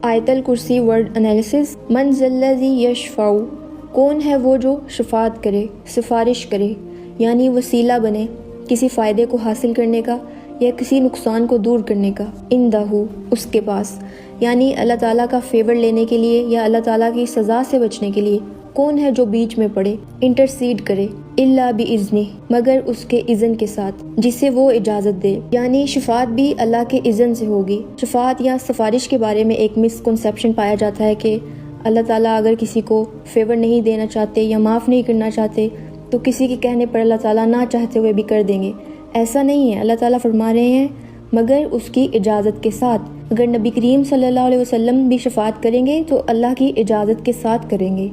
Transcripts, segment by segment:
آیت الکرسی word analysis. من ذلذی یشفع، کون ہے وہ جو شفاعت کرے، سفارش کرے، یعنی وسیلہ بنے کسی فائدے کو حاصل کرنے کا یا کسی نقصان کو دور کرنے کا، عندہ، اس کے پاس، یعنی اللہ تعالیٰ کا فیور لینے کے لیے یا اللہ تعالیٰ کی سزا سے بچنے کے لیے کون ہے جو بیچ میں پڑے، انٹرسیڈ کرے، الا باذنہ، مگر اس کے اذن کے ساتھ، جسے وہ اجازت دے، یعنی شفاعت بھی اللہ کے اذن سے ہوگی۔ شفاعت یا سفارش کے بارے میں ایک مسکنسیپشن پایا جاتا ہے کہ اللہ تعالیٰ اگر کسی کو فیور نہیں دینا چاہتے یا معاف نہیں کرنا چاہتے تو کسی کے کہنے پر اللہ تعالیٰ نہ چاہتے ہوئے بھی کر دیں گے۔ ایسا نہیں ہے، اللہ تعالیٰ فرما رہے ہیں مگر اس کی اجازت کے ساتھ۔ اگر نبی کریم صلی اللہ علیہ وسلم بھی شفاعت کریں گے تو اللہ کی اجازت کے ساتھ کریں گے۔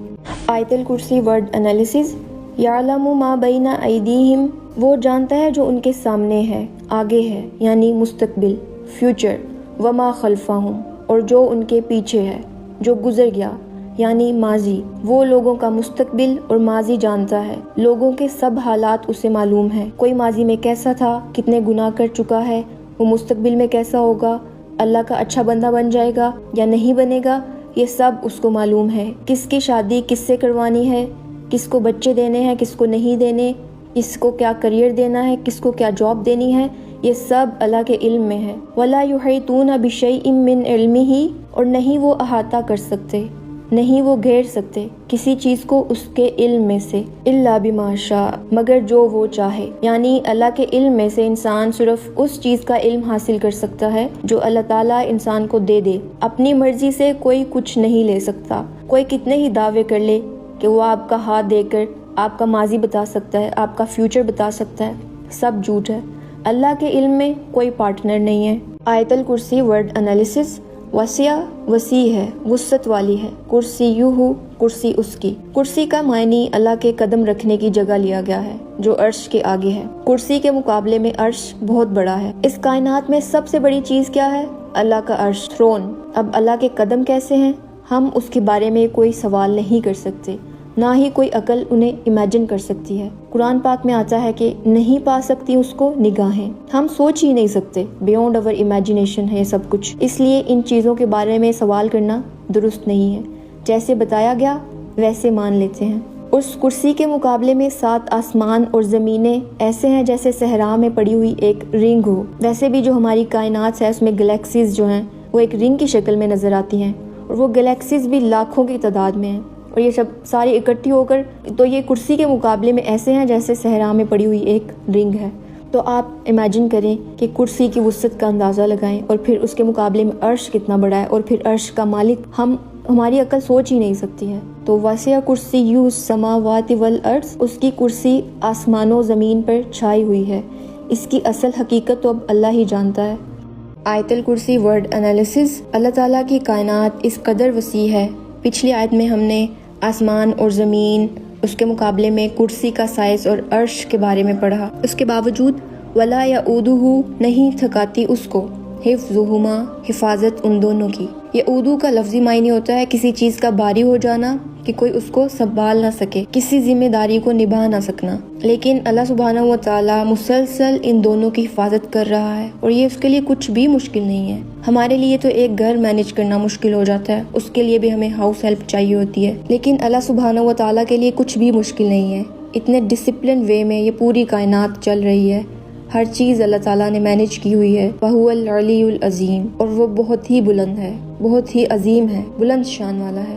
آیت الکرسی ورڈ انالیسس۔ یعلم ما بین ایدیہم، وہ جانتا ہے جو ان کے سامنے ہے، آگے ہے، یعنی مستقبل، فیوچر، وما خلفہم، اور جو ان کے پیچھے ہے، جو گزر گیا، یعنی ماضی۔ وہ لوگوں کا مستقبل اور ماضی جانتا ہے، لوگوں کے سب حالات اسے معلوم ہیں۔ کوئی ماضی میں کیسا تھا، کتنے گناہ کر چکا ہے، وہ مستقبل میں کیسا ہوگا، اللہ کا اچھا بندہ بن جائے گا یا نہیں بنے گا، یہ سب اس کو معلوم ہے۔ کس کی شادی کس سے کروانی ہے، کس کو بچے دینے ہیں، کس کو نہیں دینے، کس کو کیا کریئر دینا ہے، کس کو کیا جاب دینی ہے، یہ سب اللہ کے علم میں ہے۔ وَلَا يُحِيطُونَ بِشَيْءٍ مِّنْ عِلْمِهِ، اور نہیں وہ احاطہ کر سکتے، نہیں وہ گھیر سکتے کسی چیز کو اس کے علم میں سے، الا بما شاء، مگر جو وہ چاہے، یعنی اللہ کے علم میں سے انسان صرف اس چیز کا علم حاصل کر سکتا ہے جو اللہ تعالیٰ انسان کو دے دے۔ اپنی مرضی سے کوئی کچھ نہیں لے سکتا۔ کوئی کتنے ہی دعوے کر لے کہ وہ آپ کا ہاتھ دے کر آپ کا ماضی بتا سکتا ہے، آپ کا فیوچر بتا سکتا ہے، سب جھوٹ ہے۔ اللہ کے علم میں کوئی پارٹنر نہیں ہے۔ آیت الکرسی ورڈ انالیسس۔ وسیع، وسیع ہے، وسعت والی ہے۔ کرسیہ، کرسی اس کی۔ کرسی کا معنی اللہ کے قدم رکھنے کی جگہ لیا گیا ہے جو عرش کے آگے ہے۔ کرسی کے مقابلے میں عرش بہت بڑا ہے۔ اس کائنات میں سب سے بڑی چیز کیا ہے؟ اللہ کا عرش، تھرون۔ اب اللہ کے قدم کیسے ہیں، ہم اس کے بارے میں کوئی سوال نہیں کر سکتے، نہ ہی کوئی عقل انہیں امیجن کر سکتی ہے۔ قرآن پاک میں آتا ہے کہ نہیں پا سکتی اس کو نگاہیں، ہم سوچ ہی نہیں سکتے، بیونڈ اوور امیجنیشن ہے یہ سب کچھ۔ اس لیے ان چیزوں کے بارے میں سوال کرنا درست نہیں ہے، جیسے بتایا گیا ویسے مان لیتے ہیں۔ اس کرسی کے مقابلے میں 7 آسمان اور زمینیں ایسے ہیں جیسے صحرا میں پڑی ہوئی ایک رنگ ہو۔ ویسے بھی جو ہماری کائنات ہے اس میں گلیکسیز جو ہیں وہ ایک رنگ کی شکل میں نظر آتی ہیں، اور وہ گلیکسیز بھی لاکھوں کی تعداد میں ہیں، اور یہ سب ساری اکٹھی ہو کر تو یہ کرسی کے مقابلے میں ایسے ہیں جیسے صحرا میں پڑی ہوئی ایک رنگ ہے۔ تو آپ امیجن کریں کہ کرسی کی وسعت کا اندازہ لگائیں، اور پھر اس کے مقابلے میں عرش کتنا بڑا ہے، اور پھر عرش کا مالک ہماری عقل سوچ ہی نہیں سکتی ہے۔ تو وسع کرسیہ السماوات والارض، اس کی کرسی آسمانوں زمین پر چھائی ہوئی ہے۔ اس کی اصل حقیقت تو اب اللہ ہی جانتا ہے۔ آیت الکرسی ورڈ انالیسس۔ اللہ تعالیٰ کی کائنات اس قدر وسیع ہے۔ پچھلی آیت میں ہم نے آسمان اور زمین، اس کے مقابلے میں کرسی کا سائز اور عرش کے بارے میں پڑھا۔ اس کے باوجود ولا یعودہ، نہیں تھکاتی اس کو، حفظہما، حفاظت ان دونوں کی۔ یعودہ کا لفظی معنی ہوتا ہے کسی چیز کا باری ہو جانا، کہ کوئی اس کو سنبھال نہ سکے، کسی ذمہ داری کو نبھا نہ سکنا۔ لیکن اللہ سبحانہ و تعالیٰ مسلسل ان دونوں کی حفاظت کر رہا ہے، اور یہ اس کے لیے کچھ بھی مشکل نہیں ہے۔ ہمارے لیے تو ایک گھر مینیج کرنا مشکل ہو جاتا ہے، اس کے لیے بھی ہمیں ہاؤس ہیلپ چاہیے ہوتی ہے، لیکن اللہ سبحانہ و تعالیٰ کے لیے کچھ بھی مشکل نہیں ہے۔ اتنے ڈسپلن وے میں یہ پوری کائنات چل رہی ہے، ہر چیز اللہ تعالیٰ نے مینیج کی ہوئی ہے۔ وَهُوَ الْعَلِيُّ الْعَظِيمُ، اور وہ بہت ہی بلند ہے، بہت ہی عظیم ہے، بلند شان والا ہے۔